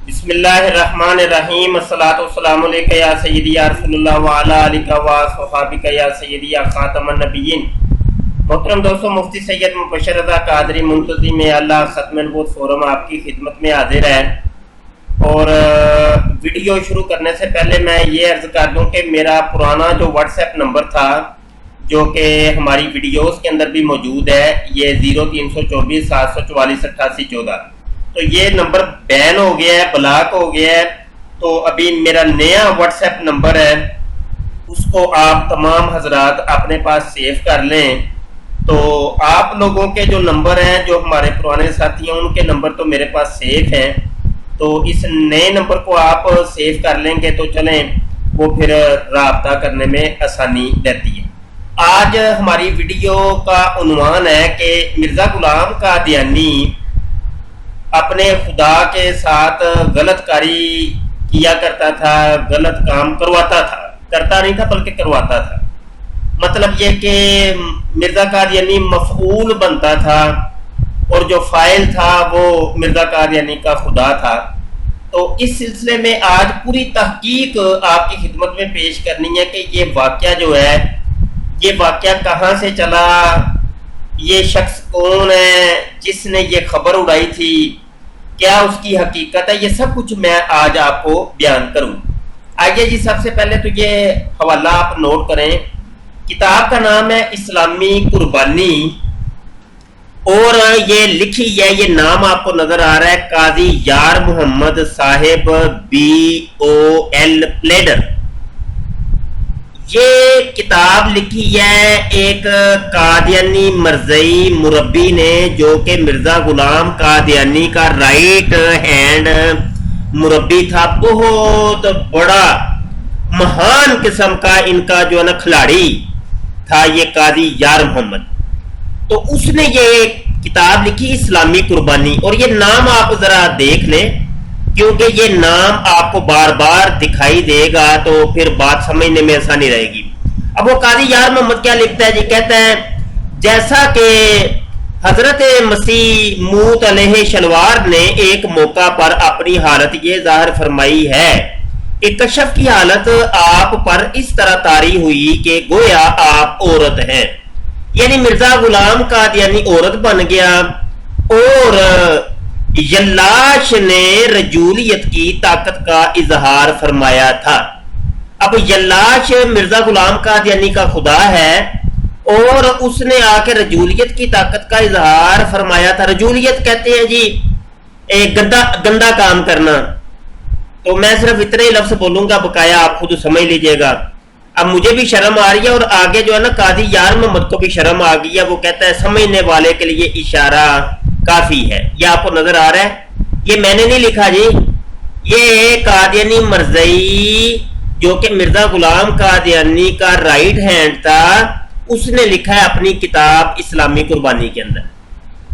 بسم اللہ الرحمن الرحیم الصلاۃ والسلام علیکہ یا سیدی یا رسول اللہ وعلی آلہ و صحابہ یا سیدی یا خاتم النبیین۔ محترم دوستو، مفتی سید مبشر رضا قادری منتظم اللہ ختم نبوت فورم آپ کی خدمت میں حاضر ہے۔ اور ویڈیو شروع کرنے سے پہلے میں یہ عرض کر دوں کہ میرا پرانا جو واٹس ایپ نمبر تھا جو کہ ہماری ویڈیوز کے اندر بھی موجود ہے، یہ 0324 744 8814، تو یہ نمبر بین ہو گیا ہے، بلاک ہو گیا ہے۔ تو ابھی میرا نیا واٹس ایپ نمبر ہے، اس کو آپ تمام حضرات اپنے پاس سیو کر لیں۔ تو آپ لوگوں کے جو نمبر ہیں، جو ہمارے پرانے ساتھی ہیں، ان کے نمبر تو میرے پاس سیو ہیں، تو اس نئے نمبر کو آپ سیو کر لیں گے تو چلیں وہ پھر رابطہ کرنے میں آسانی رہتی ہے۔ آج ہماری ویڈیو کا عنوان ہے کہ مرزا غلام قادیانی اپنے خدا کے ساتھ غلط کاری کیا کرتا تھا، غلط کام کرواتا تھا، کرتا نہیں تھا بلکہ کرواتا تھا۔ مطلب یہ کہ مرزا قادیانی مفعول بنتا تھا اور جو فاعل تھا وہ مرزا قادیانی کا خدا تھا۔ تو اس سلسلے میں آج پوری تحقیق آپ کی خدمت میں پیش کرنی ہے کہ یہ واقعہ جو ہے، یہ واقعہ کہاں سے چلا، یہ شخص کون ہے جس نے یہ خبر اڑائی تھی، کیا اس کی حقیقت ہے، یہ سب کچھ میں آج آپ کو بیان کروں۔ آئیے جی، سب سے پہلے تو یہ حوالہ آپ نوٹ کریں۔ کتاب کا نام ہے اسلامی قربانی، اور یہ لکھی ہے، یہ نام آپ کو نظر آ رہا ہے، قاضی یار محمد صاحب BOL پلیڈر۔ یہ کتاب لکھی ہے ایک قادیانی مرزئی مربی نے، جو کہ مرزا غلام قادیانی کا رائٹ ہینڈ مربی تھا، بہت بڑا مہان قسم کا ان کا جو ہے نا کھلاڑی تھا یہ قاضی یار محمد۔ تو اس نے یہ کتاب لکھی اسلامی قربانی، اور یہ نام آپ ذرا دیکھ لیں کیونکہ یہ نام آپ کو بار بار دکھائی دے گا تو پھر بات سمجھنے میں آسانی رہے گی۔ اب وہ قاضی یار محمد کیا لکھتا ہے جی؟ کہتا ہے جیسا کہ حضرت مسیح موت علیہ شلوار نے ایک موقع پر اپنی حالت یہ ظاہر فرمائی ہے کہ کشف کی حالت آپ پر اس طرح طاری ہوئی کہ گویا آپ عورت ہیں، یعنی مرزا غلام قادیانی عورت بن گیا، اور یلاش نے رجولیت کی طاقت کا اظہار فرمایا تھا۔ اب یلاش مرزا غلام قادیانی کا خدا ہے، اور اس نے آ کے رجولیت کی طاقت کا اظہار فرمایا تھا۔ رجولیت کہتے ہیں جی ایک گندا کام کرنا۔ تو میں صرف اتنے ہی لفظ بولوں گا، بقایا آپ خود سمجھ لیجئے گا۔ اب مجھے بھی شرم آ رہی ہے، اور آگے جو ہے نا قاضی یار محمد کو بھی شرم آ گئی ہے۔ وہ کہتا ہے سمجھنے والے کے لیے اشارہ کافی ہے۔ یہ آپ کو نظر آ رہا ہے، یہ میں نے نہیں لکھا جی، یہ قادیانی مرزئی جو کہ مرزا غلام قادیانی کا رائٹ ہینڈ تھا، اس نے لکھا ہے اپنی کتاب اسلامی قربانی کے اندر۔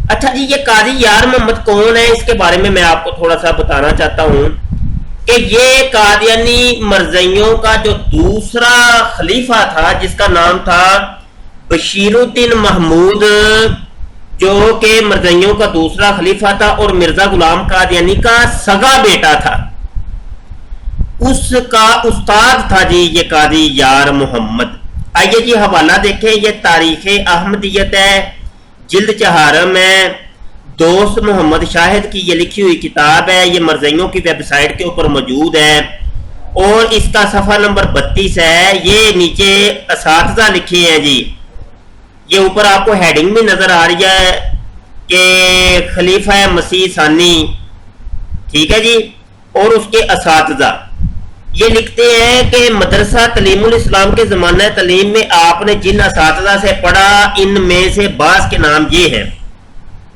اچھا جی، یہ قاضی یار محمد کون ہے، اس کے بارے میں میں آپ کو تھوڑا سا بتانا چاہتا ہوں کہ یہ قادیانی مرزئیوں کا جو دوسرا خلیفہ تھا، جس کا نام تھا بشیر الدین محمود، جو کہ مرزئیوں کا دوسرا خلیفہ تھا اور مرزا غلام قادیانی کا سگا بیٹا تھا، اس کا استاد تھا جی یہ قاضی یار محمد۔ آئیے جی حوالہ دیکھیں، یہ تاریخ احمدیت ہے، جلد 4 ہے، دوست محمد شاہد کی یہ لکھی ہوئی کتاب ہے، یہ مرزئیوں کی ویب سائٹ کے اوپر موجود ہے، اور اس کا صفحہ نمبر 32 ہے۔ یہ نیچے اساتذہ لکھے ہیں جی، یہ اوپر آپ کو ہیڈنگ بھی نظر آ رہی ہے کہ خلیفہ مسیح ثانی، ٹھیک ہے جی، اور اس کے اساتذہ یہ لکھتے ہیں کہ مدرسہ تعلیم الاسلام کے زمانہ تعلیم میں آپ نے جن اساتذہ سے پڑھا، ان میں سے بعض کے نام یہ ہیں۔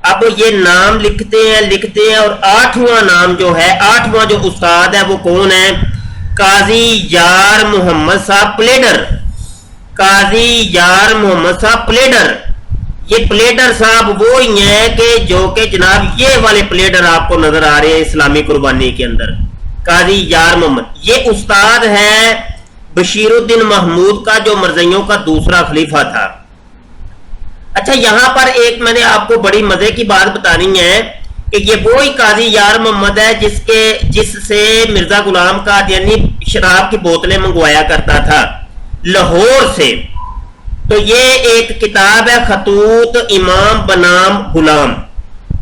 اب یہ نام لکھتے ہیں، اور 8واں نام جو ہے، 8واں جو استاد ہے وہ کون ہے؟ قاضی یار محمد صاحب پلیڈر۔ قاضی یار محمد صاحب پلیڈر، یہ پلیڈر صاحب وہ ہی ہیں کہ جو کہ جناب یہ والے پلیڈر آپ کو نظر آ رہے ہیں اسلامی قربانی کے اندر، قاضی یار محمد۔ یہ استاد ہے بشیر الدین محمود کا، جو مرزئیوں کا دوسرا خلیفہ تھا۔ اچھا، یہاں پر ایک میں نے آپ کو بڑی مزے کی بات بتانی ہے کہ یہ وہی قاضی یار محمد ہے جس سے مرزا غلام قادیانی شراب کی بوتلیں منگوایا کرتا تھا لاہور سے. تو یہ ایک کتاب ہے خطوط امام بنام غلام.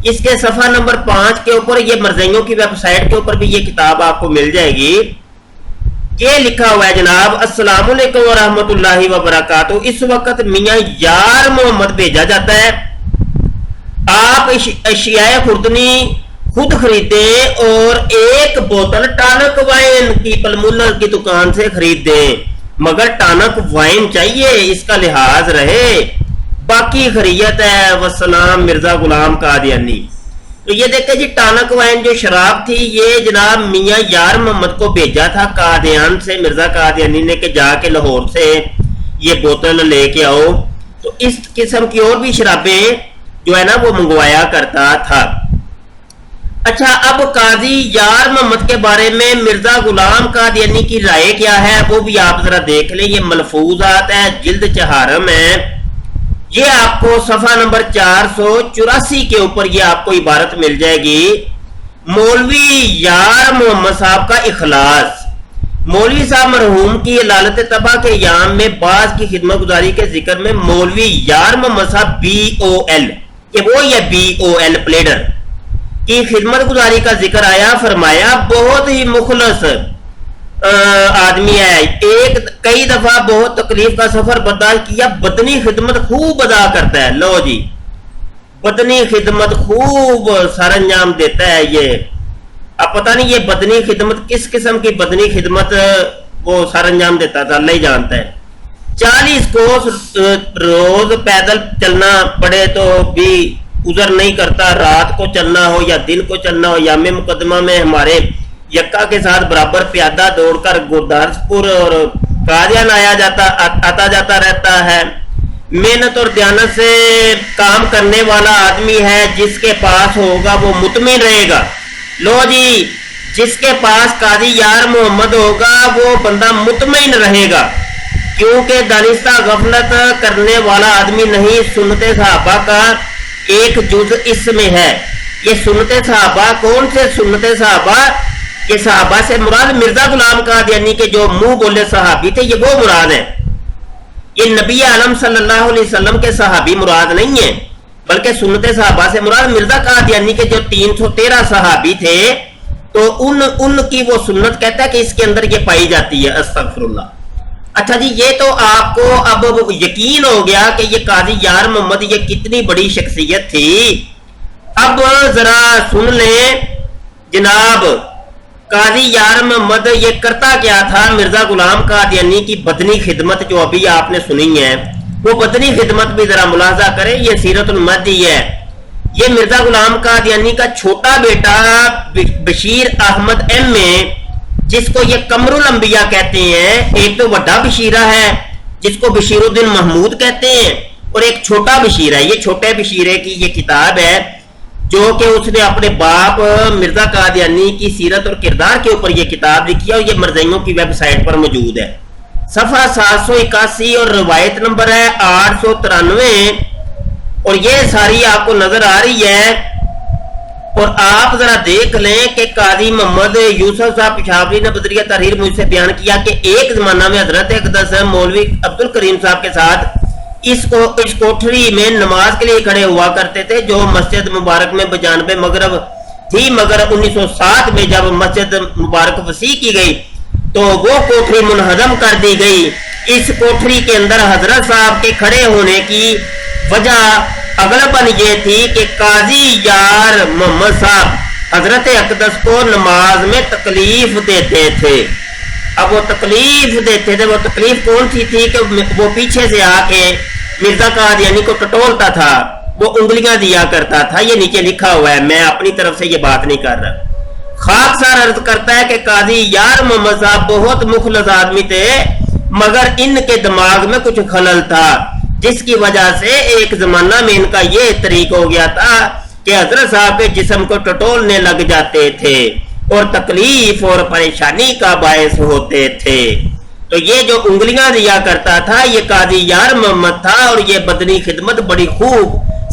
اس کے صفحہ نمبر 5 کے اوپر, یہ مرزائیوں کی ویب سائٹ کے اوپر بھی یہ کتاب آپ کو مل جائے گی. یہ لکھا ہوا ہے جناب, السلام علیکم ورحمۃ اللہ وبرکاتہ. اس وقت میاں یار محمد بھیجا جاتا ہے. آپ اشیاء خوردنی خود خریدیں اور ایک بوتل ٹانک وائن کی پلمولر کی دکان سے خرید دیں, مگر ٹانک وائن چاہیے, اس کا لحاظ رہے, باقی خیریت ہے. والسلام مرزا غلام قادیانی. تو یہ دیکھیں جی, ٹانک وائن جو شراب تھی یہ جناب میاں یار محمد کو بھیجا تھا قادیان سے مرزا قادیانی نے کہ جا کے لاہور سے یہ بوتل لے کے آؤ. تو اس قسم کی اور بھی شرابیں جو ہے نا وہ منگوایا کرتا تھا. اچھا, اب قاضی یار محمد کے بارے میں مرزا غلام قادیانی کی رائے کیا ہے وہ بھی آپ ذرا دیکھ لیں. یہ ملفوظات ہے, جلد چہارم ہے. یہ آپ کو صفحہ نمبر 484 کے اوپر یہ آپ کو عبارت مل جائے گی. مولوی یار محمد صاحب کا اخلاص. مولوی صاحب مرحوم کی لالت طبع کے ایام میں بعض کی خدمت گزاری کے ذکر میں مولوی یار محمد صاحب BOL, یہ وہی ہے BOL پلیڈر کی خدمت گزاری کا ذکر آیا. فرمایا بہت ہی مخلص آدمی ہے, کئی دفعہ بہت تکلیف کا سفر برداشت کیا, بدنی خدمت خوب ادا کرتا ہے. لو جی, بدنی خدمت خوب سر انجام دیتا ہے. یہ اب پتہ نہیں یہ بدنی خدمت کس قسم کی بدنی خدمت وہ سر انجام دیتا تھا, اللہ ہی جانتا ہے. 40 کوس روز پیدل چلنا پڑے تو بھی عذر نہیں کرتا. رات کو چلنا ہو یا دن کو چلنا ہو, یام مقدمہ میں ہمارے یکا کے ساتھ برابر پیادہ دوڑ کر گرداسپور اور قادیان آتا جاتا رہتا ہے. محنت اور دیانت سے کام کرنے والا آدمی ہے, جس کے پاس ہوگا وہ مطمئن رہے گا. لو جی, جس کے پاس قاضی یار محمد ہوگا وہ بندہ مطمئن رہے گا, کیونکہ دانستہ غفلت کرنے والا آدمی نہیں. سنت صحابہ کا ایک جز اس میں ہے. یہ سنت صحابہ کون سے سنت صحابہ؟ یہ صحابہ سے مراد مرزا غلام قادیانی کے جو منہ بولے صحابی تھے, یہ وہ مراد ہے. یہ نبی عالم صلی اللہ علیہ وسلم کے صحابی مراد نہیں ہے, بلکہ سنت صحابہ سے مراد مرزا قادیانی کے جو 313 صحابی تھے, تو ان کی وہ سنت کہتا ہے کہ اس کے اندر یہ پائی جاتی ہے. استغفر اللہ. اچھا جی, یہ تو آپ کو اب یقین ہو گیا کہ یہ قاضی یار محمد یہ کتنی بڑی شخصیت تھی. اب ذرا سن لیں جناب, قاضی یار محمد یہ کرتا کیا تھا. مرزا غلام قادیانی کی بدنی خدمت جو ابھی آپ نے سنی ہے, وہ بدنی خدمت بھی ذرا ملاحظہ کریں. یہ سیرت المہدی ہے. یہ مرزا غلام قادیانی کا چھوٹا بیٹا بشیر احمد MA, جس کو یہ قمر الانبیاء کہتے ہیں. ایک تو بڑا بشیرہ ہے جس کو بشیر الدین محمود کہتے ہیں, اور ایک چھوٹا بشیر ہے. یہ چھوٹے بشیرے کی یہ کتاب ہے جو کہ اس نے اپنے باپ مرزا قادیانی کی سیرت اور کردار کے اوپر یہ کتاب لکھی ہے, اور یہ مرزائیوں کی ویب سائٹ پر موجود ہے. صفحہ 781 اور روایت نمبر ہے 893, اور یہ ساری آپ کو نظر آ رہی ہے. اور آپ ذرا دیکھ لیں کہ قاضی محمد یوسف صاحب پشاوری نے بدریہ تحریر مجھ سے بیان کیا کہ ایک زمانہ میں حضرت اقدس مولوی عبد الکریم صاحب کے ساتھ اس کوٹھری میں نماز کے لیے کھڑے ہوا کرتے تھے, جو مسجد مبارک میں بجانب مغرب تھی. مگر 1907 میں جب مسجد مبارک وسیع کی گئی تو وہ کوٹھری منہدم کر دی گئی. اس کوٹھری کے اندر حضرت صاحب کے کھڑے ہونے کی وجہ اغلباً یہ تھی کہ قاضی یار محمد صاحب حضرت اقدس کو نماز میں تکلیف دیتے تھے. اب وہ تکلیف دیتے تھے, وہ تکلیف کون سی تھی کہ وہ پیچھے سے آ کے مرزا قادیانی کو ٹٹولتا تھا, وہ انگلیاں دیا کرتا تھا. یہ نیچے لکھا ہوا ہے, میں اپنی طرف سے یہ بات نہیں کر رہا. خاکسار عرض کرتا ہے کہ قاضی یار محمد صاحب بہت مخلص آدمی تھے, مگر ان کے دماغ میں کچھ خلل تھا, جس کی وجہ سے ایک زمانہ میں ان کا یہ طریق ہو گیا تھا کہ حضرت صاحب کے جسم کو ٹٹولنے لگ جاتے تھے اور تکلیف اور پریشانی کا باعث ہوتے تھے. تو یہ جو انگلیاں دیا کرتا تھا یہ قاضی یار محمد تھا, اور یہ بدنی خدمت بڑی خوب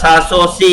780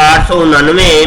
899।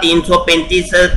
335